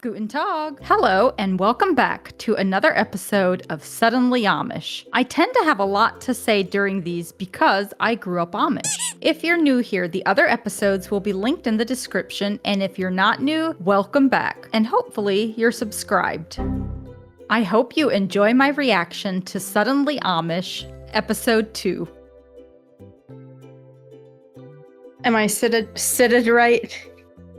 Guten Tag! Hello, and welcome back to another episode of Suddenly Amish. I tend to have a lot to say during these because I grew up Amish. If you're new here, the other episodes will be linked in the description, and if you're not new, welcome back, and hopefully you're subscribed. I hope you enjoy my reaction to Suddenly Amish, Episode 2. Am I seated right?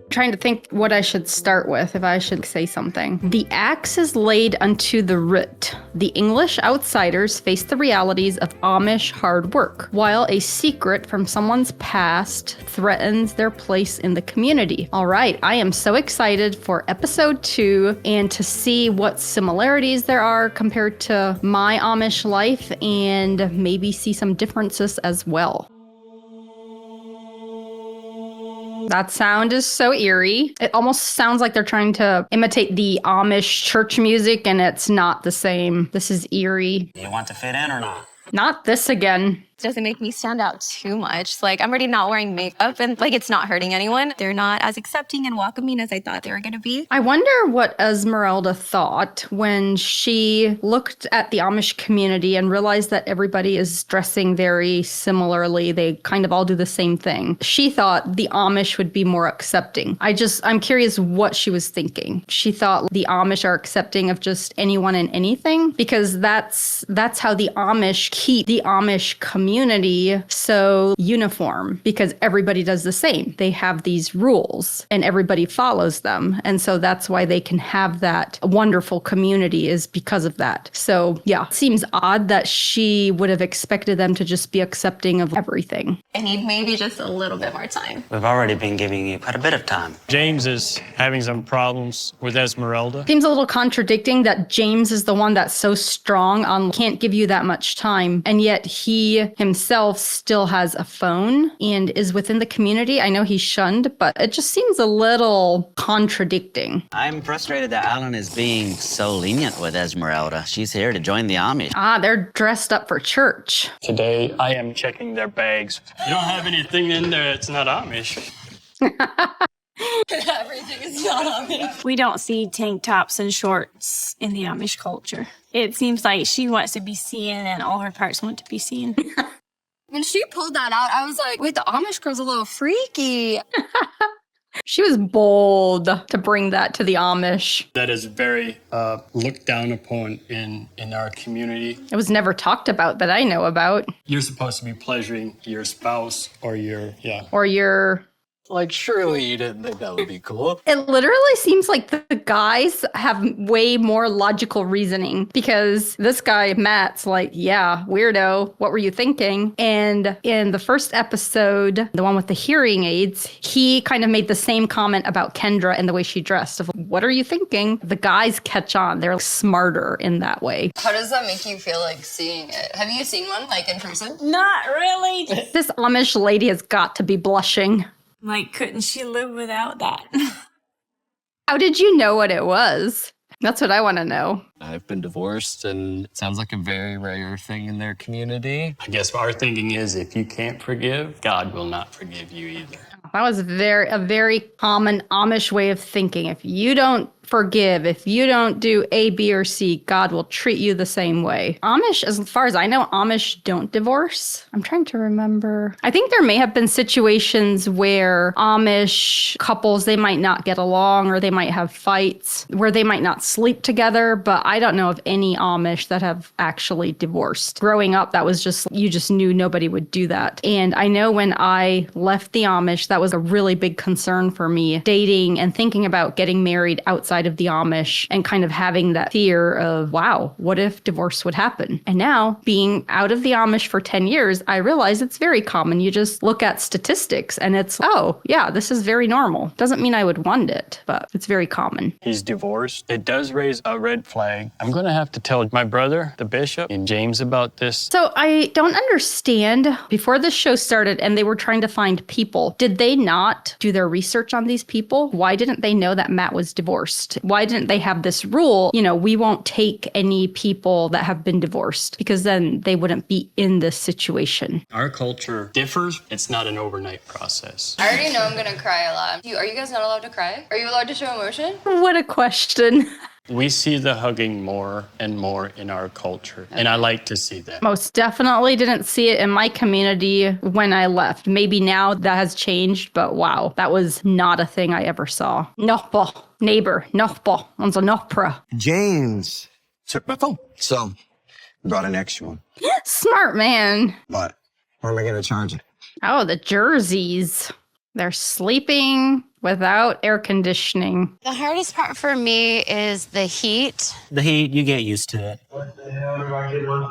Trying to think what I should start with, if I should say something. The axe is laid unto the root. The English outsiders face the realities of Amish hard work, while a secret from someone's past threatens their place in the community. All right, I am so excited for episode 2 and to see what similarities there are compared to my Amish life and maybe see some differences as well. That sound is so eerie. It almost sounds like they're trying to imitate the Amish church music, and it's not the same. This is eerie. Do you want to fit in or not? Not this again. Doesn't make me stand out too much. Like, I'm already not wearing makeup and like it's not hurting anyone. They're not as accepting and welcoming as I thought they were going to be. I wonder what Esmeralda thought when she looked at the Amish community and realized that everybody is dressing very similarly. They kind of all do the same thing. She thought the Amish would be more accepting. I'm curious what she was thinking. She thought the Amish are accepting of just anyone and anything because that's how the Amish keep the Amish community so uniform, because everybody does the same. They have these rules and everybody follows them. And so that's why they can have that wonderful community, is because of that. So yeah, it seems odd that she would have expected them to just be accepting of everything. I need maybe just a little bit more time. We've already been giving you quite a bit of time. James is having some problems with Esmeralda. Seems a little contradicting that James is the one that's so strong on can't give you that much time, and yet he himself still has a phone and is within the community. I know he's shunned, but it just seems a little contradicting. I'm frustrated that Alan is being so lenient with Esmeralda. She's here to join the Amish. They're dressed up for church. Today, I am checking their bags. You don't have anything in there that's not Amish. Everything is not Amish. We don't see tank tops and shorts in the Amish culture. It seems like she wants to be seen and all her parts want to be seen. When she pulled that out, I was like, wait, the Amish girl's a little freaky. She was bold to bring that to the Amish. That is very looked down upon in our community. It was never talked about that I know about. You're supposed to be pleasuring your spouse or your. Like, surely you didn't think that would be cool. It literally seems like the guys have way more logical reasoning, because this guy, Matt's like, yeah, weirdo, what were you thinking? And in the first episode, the one with the hearing aids, he kind of made the same comment about Kendra and the way she dressed. Of, what are you thinking? The guys catch on. They're smarter in that way. How does that make you feel like seeing it? Have you seen one, like, in person? Not really. This Amish lady has got to be blushing. Like, couldn't she live without that? How did you know what it was? That's what I want to know. I've been divorced, and it sounds like a very rare thing in their community. I guess our thinking is if you can't forgive, God will not forgive you either. That was a very common Amish way of thinking. If you don't forgive, if you don't do A, B, or C, God will treat you the same way. Amish, as far as I know, Amish don't divorce. I'm trying to remember. I think there may have been situations where Amish couples, they might not get along, or they might have fights where they might not sleep together, but I don't know of any Amish that have actually divorced. Growing up, that was just, you just knew nobody would do that. And I know when I left the Amish, that was a really big concern for me, dating and thinking about getting married outside of the Amish and kind of having that fear of, wow, what if divorce would happen? And now, being out of the Amish for 10 years, I realize it's very common. You just look at statistics and it's, oh, yeah, this is very normal. Doesn't mean I would want it, but it's very common. He's divorced. It does raise a red flag. I'm going to have to tell my brother, the bishop, and James about this. So I don't understand. Before this show started and they were trying to find people, did they they not do their research on these people? Why didn't they know that Matt was divorced? Why didn't they have this rule, we won't take any people that have been divorced, because then they wouldn't be in this situation. Our culture differs. It's not an overnight process. I already know I'm gonna cry a lot. Are you guys not allowed to cry? Are you allowed to show emotion? What a question. We see the hugging more and more in our culture, and I like to see that. Most definitely didn't see it in my community when I left. Maybe now that has changed, but wow, that was not a thing I ever saw. Nachbar, neighbor, Nachbar, unser Nachbar. James took my phone. So, brought an extra one. Smart man. But where am I going to charge it? Oh, the jerseys. They're sleeping without air conditioning. The hardest part for me is the heat. The heat, you get used to it. What the hell did I get one of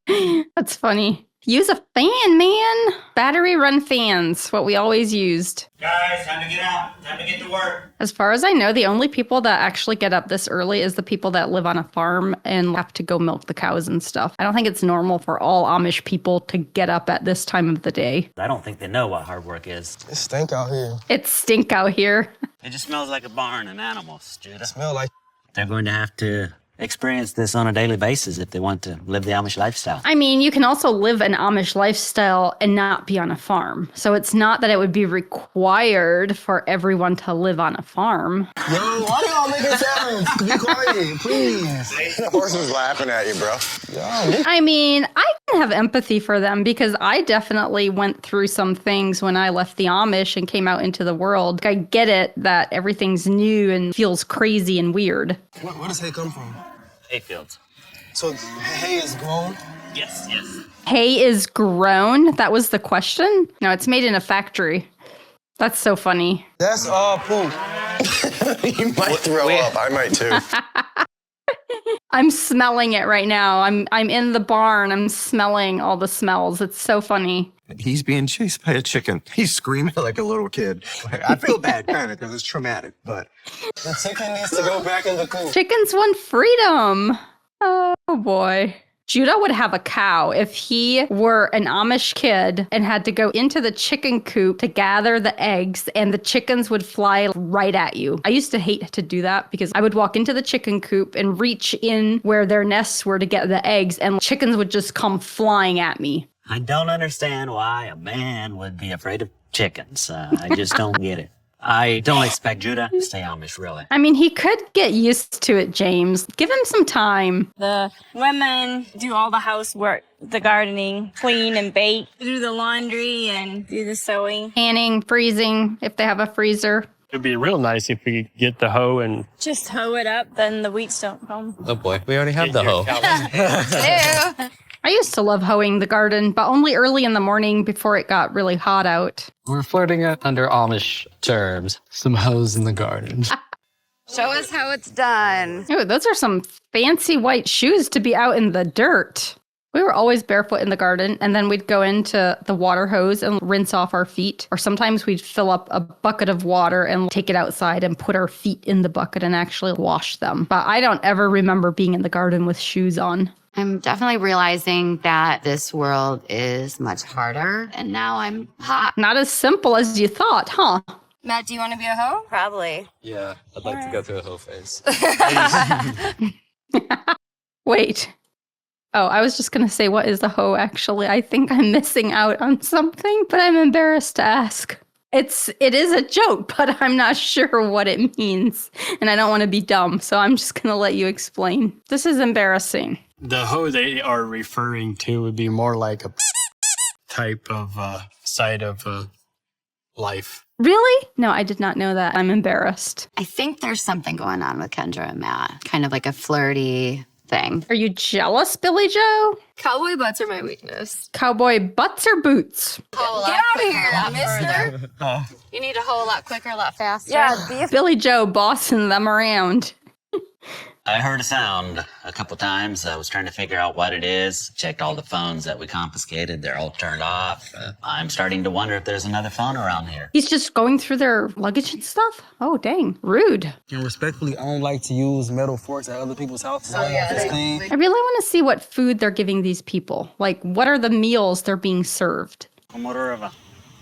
those? That's funny. Use a fan, man. Battery run fans, what we always used. Guys, time to get out. Time to get to work. As far as I know, the only people that actually get up this early is the people that live on a farm and have to go milk the cows and stuff. I don't think it's normal for all Amish people to get up at this time of the day. I don't think they know what hard work is. It stink out here. It's stink out here. It just smells like a barn and animals, Judah. It smell like... They're going to have to experience this on a daily basis if they want to live the Amish lifestyle. I mean, you can also live an Amish lifestyle and not be on a farm. So it's not that it would be required for everyone to live on a farm. Yo, why y'all making sounds? Be quiet, please. The horse was laughing at you, bro. Yo. I mean, I can have empathy for them because I definitely went through some things when I left the Amish and came out into the world. I get it that everything's new and feels crazy and weird. Where does hay come from? Hayfields. So hay is grown? Yes. Hay is grown? That was the question? No, it's made in a factory. That's so funny. That's all poop. You might throw up. I might too. I'm smelling it right now. I'm in the barn. I'm smelling all the smells. It's so funny. He's being chased by a chicken. He's screaming like a little kid. I feel bad, kind of, because it's traumatic, but the chicken needs to go back in the coop. Chickens want freedom. Oh, boy. Judah would have a cow if he were an Amish kid and had to go into the chicken coop to gather the eggs, and the chickens would fly right at you. I used to hate to do that because I would walk into the chicken coop and reach in where their nests were to get the eggs, and chickens would just come flying at me. I don't understand why a man would be afraid of chickens. I just don't get it. I don't expect Judah to stay Amish, really. I mean, he could get used to it, James. Give him some time. The women do all the housework, the gardening, clean and bake, do the laundry and do the sewing. Canning, freezing, if they have a freezer. It'd be real nice if we could get the hoe and Just hoe it up, then the weeds don't come. Oh boy, we already have the hoe. Ew. I used to love hoeing the garden, but only early in the morning before it got really hot out. We're flirting it under Amish terms. Some hoes in the garden. Show us how it's done. Ooh, those are some fancy white shoes to be out in the dirt. We were always barefoot in the garden, and then we'd go into the water hose and rinse off our feet. Or sometimes we'd fill up a bucket of water and take it outside and put our feet in the bucket and actually wash them. But I don't ever remember being in the garden with shoes on. I'm definitely realizing that this world is much harder, and now I'm hot. Not as simple as you thought, huh? Matt, do you want to be a hoe? Probably. Yeah, I'd like to go through a hoe phase. Wait. Oh, I was just going to say, what is a hoe, actually? I think I'm missing out on something, but I'm embarrassed to ask. It is a joke, but I'm not sure what it means, and I don't want to be dumb, so I'm just going to let you explain. This is embarrassing. the hoe they are referring to would be more like a type of side of life. Really? No, I did not know that. I'm embarrassed. I think there's something going on with Kendra and Matt, kind of like a flirty thing. Are you jealous, Billy Joe? Cowboy butts are my weakness. Cowboy butts or boots? Get out of here, mister. You need to hoe a lot quicker, a lot faster. Yeah, Billy Joe bossing them around. I heard a sound a couple times. I was trying to figure out what it is. Checked all the phones that we confiscated. They're all turned off. I'm starting to wonder if there's another phone around here. He's just going through their luggage and stuff? Oh, dang. Rude. And respectfully, I don't like to use metal forks at other people's houses. Oh, yeah, It's clean. I really want to see what food they're giving these people. Like, what are the meals they're being served? Komorova.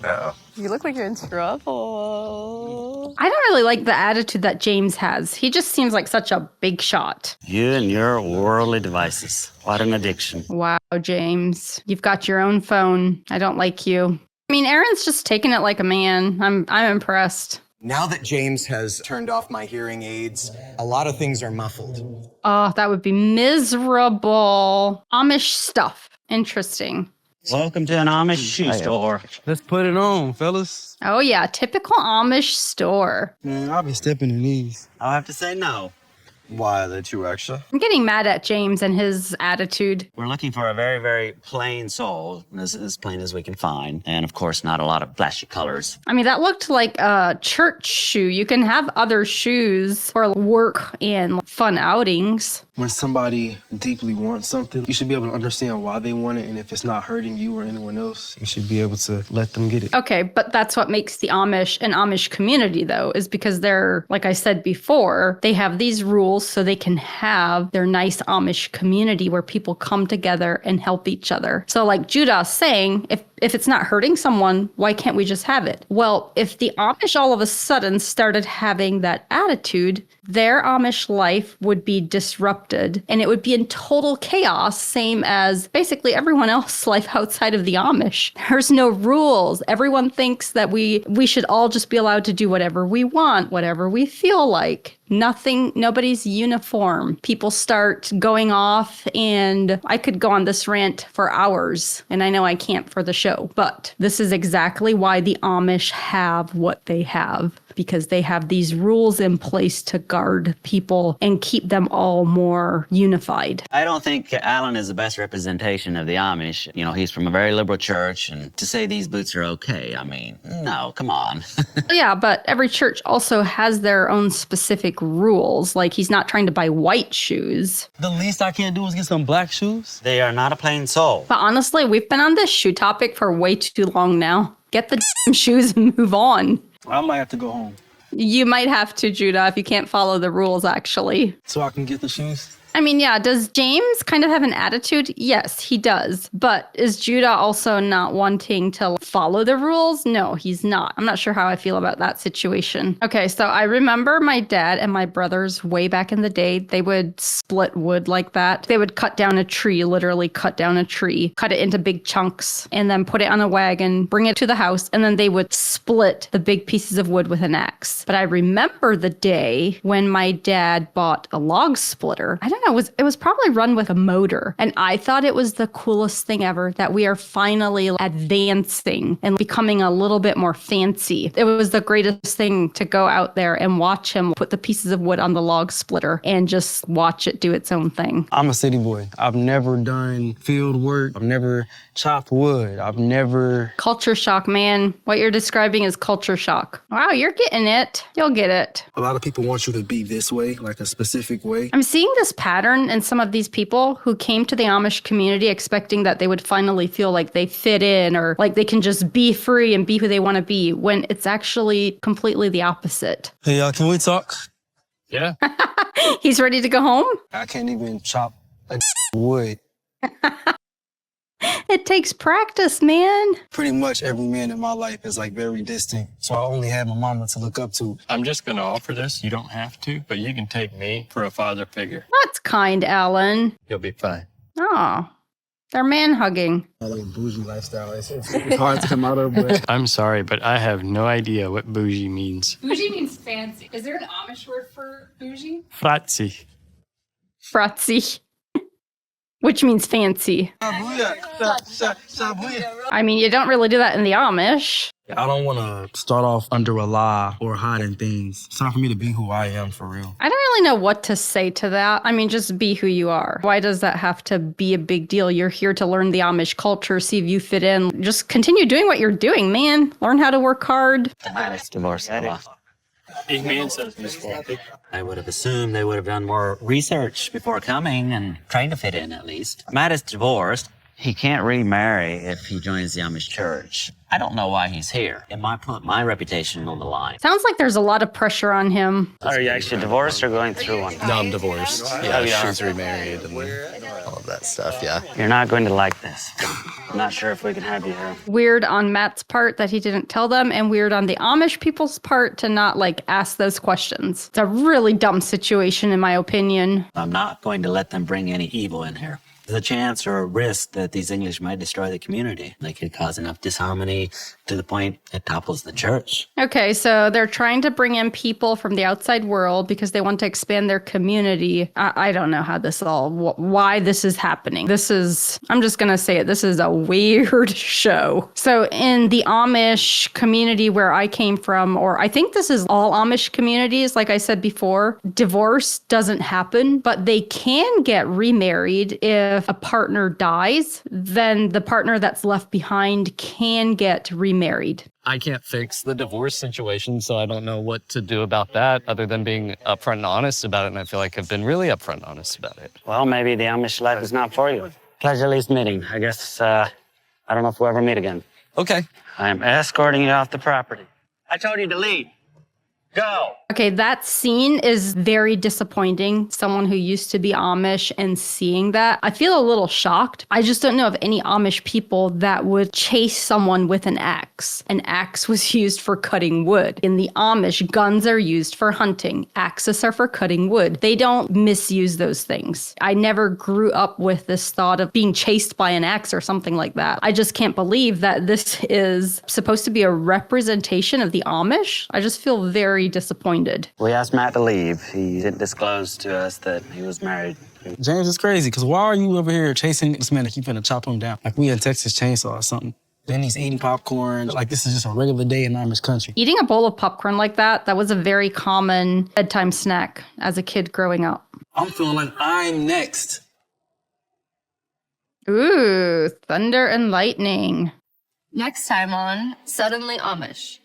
Uh-oh. You look like you're in trouble. I don't really like the attitude that James has. He just seems like such a big shot. You and your worldly devices. What an addiction. Wow, James. You've got your own phone. I don't like you. I mean, Aaron's just taking it like a man. I'm impressed. Now that James has turned off my hearing aids, a lot of things are muffled. Oh, that would be miserable. Amish stuff. Interesting. Welcome to an Amish shoe store. Let's put it on, fellas. Oh, yeah. Typical Amish store. Man, I'll be stepping in these. I'll have to say no. Why, are they too extra? I'm getting mad at James and his attitude. We're looking for a very, very plain sole, as plain as we can find. And of course, not a lot of flashy colors. I mean, that looked like a church shoe. You can have other shoes for work and fun outings. When somebody deeply wants something, you should be able to understand why they want it, and if it's not hurting you or anyone else, you should be able to let them get it. Okay, but that's what makes the Amish an Amish community, though, is because they're, like I said before, they have these rules so they can have their nice Amish community where people come together and help each other. So like Judah's saying, if it's not hurting someone, why can't we just have it? Well, if the Amish all of a sudden started having that attitude, their Amish life would be disrupted and it would be in total chaos, same as basically everyone else's life outside of the Amish. There's no rules. Everyone thinks that we should all just be allowed to do whatever we want, whatever we feel like. Nobody's uniform. People start going off, and I could go on this rant for hours, and I know I can't for the show, but this is exactly why the Amish have what they have, because they have these rules in place to guard people and keep them all more unified. I don't think Alan is the best representation of the Amish. You know, he's from a very liberal church, and to say these boots are okay, I mean, no, come on. Yeah, but every church also has their own specific rules. Like, he's not trying to buy white shoes. The least I can do is get some black shoes. They are not a plain sole. But honestly, we've been on this shoe topic for way too long now. Get the shoes and move on. I might have to go home. You might have to, Judah, if you can't follow the rules, actually. So I can get the shoes? I mean, yeah, does James kind of have an attitude? Yes, he does. But is Judah also not wanting to follow the rules? No, he's not. I'm not sure how I feel about that situation. Okay, so I remember my dad and my brothers way back in the day, they would split wood like that. They would cut down a tree, literally cut down a tree, cut it into big chunks, and then put it on a wagon, bring it to the house, and then they would split the big pieces of wood with an axe. But I remember the day when my dad bought a log splitter. I don't know, it was probably run with a motor. And I thought it was the coolest thing ever that we are finally advancing and becoming a little bit more fancy. It was the greatest thing to go out there and watch him put the pieces of wood on the log splitter and just watch it do its own thing. I'm a city boy. I've never done field work. I've never chopped wood. I've never... Culture shock, man. What you're describing is culture shock. Wow, you're getting it. You'll get it. A lot of people want you to be this way, like a specific way. I'm seeing this pattern in some of these people who came to the Amish community expecting that they would finally feel like they fit in or like they can just be free and be who they want to be, when it's actually completely the opposite. Hey, y'all, can we talk? Yeah. He's ready to go home? I can't even chop a wood. It takes practice, man. Pretty much every man in my life is like very distant. So I only have my mama to look up to. I'm just going to offer this. You don't have to, but you can take me for a father figure. That's kind, Alan. You'll be fine. Oh, they're man hugging. I like bougie lifestyle. It's hard to come out of, but... I'm sorry, but I have no idea what bougie means. Bougie means fancy. Is there an Amish word for bougie? Fratzy. Fratzy. Which means fancy. I mean, you don't really do that in the Amish. I don't want to start off under a lie or hiding things. It's time for me to be who I am for real. I don't really know what to say to that. I mean, just be who you are. Why does that have to be a big deal? You're here to learn the Amish culture, see if you fit in. Just continue doing what you're doing, man. Learn how to work hard. Divorce law. Amen, says Miss Walker. I would have assumed they would have done more research before coming and trying to fit in, at least. Matt is divorced. He can't remarry if he joins the Amish church. I don't know why he's here. It might put my reputation on the line. Sounds like there's a lot of pressure on him. Are you actually divorced or going through one? No, I'm divorced. Yeah, she's remarried and all of that stuff, yeah. You're not going to like this. I'm not sure if we can have you here. Weird on Matt's part that he didn't tell them, and weird on the Amish people's part to not ask those questions. It's a really dumb situation in my opinion. I'm not going to let them bring any evil in here. There's a chance or a risk that these English might destroy the community. They could cause enough disharmony to the point it topples the church. Okay, so they're trying to bring in people from the outside world because they want to expand their community. I don't know how this why this is happening. I'm just going to say it, this is a weird show. So in the Amish community where I came from, or I think this is all Amish communities, like I said before, divorce doesn't happen, but they can get remarried if a partner dies, then the partner that's left behind can get remarried. I can't fix the divorce situation, so I don't know what to do about that other than being upfront and honest about it. And I feel like I've been really upfront and honest about it. Well, maybe the Amish life is not for you. Pleasure at least meeting. I guess, I don't know if we'll ever meet again. Okay. I am escorting you off the property. I told you to leave. Go! Okay, that scene is very disappointing. Someone who used to be Amish and seeing that, I feel a little shocked. I just don't know of any Amish people that would chase someone with an axe. An axe was used for cutting wood. In the Amish, guns are used for hunting. Axes are for cutting wood. They don't misuse those things. I never grew up with this thought of being chased by an axe or something like that. I just can't believe that this is supposed to be a representation of the Amish. I just feel very disappointed. We asked Matt to leave. He didn't disclose to us that he was married. James, it's crazy, because why are you over here chasing this man to keep finna chop him down? Like we in Texas Chainsaw or something. Then he's eating popcorn. Like this is just a regular day in Amish country. Eating a bowl of popcorn like that was a very common bedtime snack as a kid growing up. I'm feeling like I'm next. Ooh, thunder and lightning. Next time on Suddenly Amish.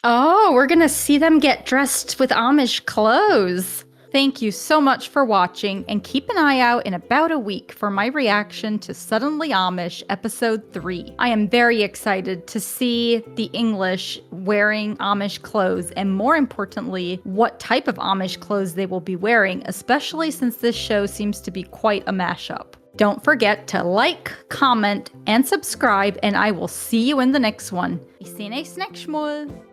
Oh, we're going to see them get dressed with Amish clothes. Thank you so much for watching, and keep an eye out in about a week for my reaction to Suddenly Amish Episode 3. I am very excited to see the English wearing Amish clothes, and more importantly, what type of Amish clothes they will be wearing, especially since this show seems to be quite a mashup. Don't forget to like, comment, and subscribe, and I will see you in the next one. Vi ses nästa gång.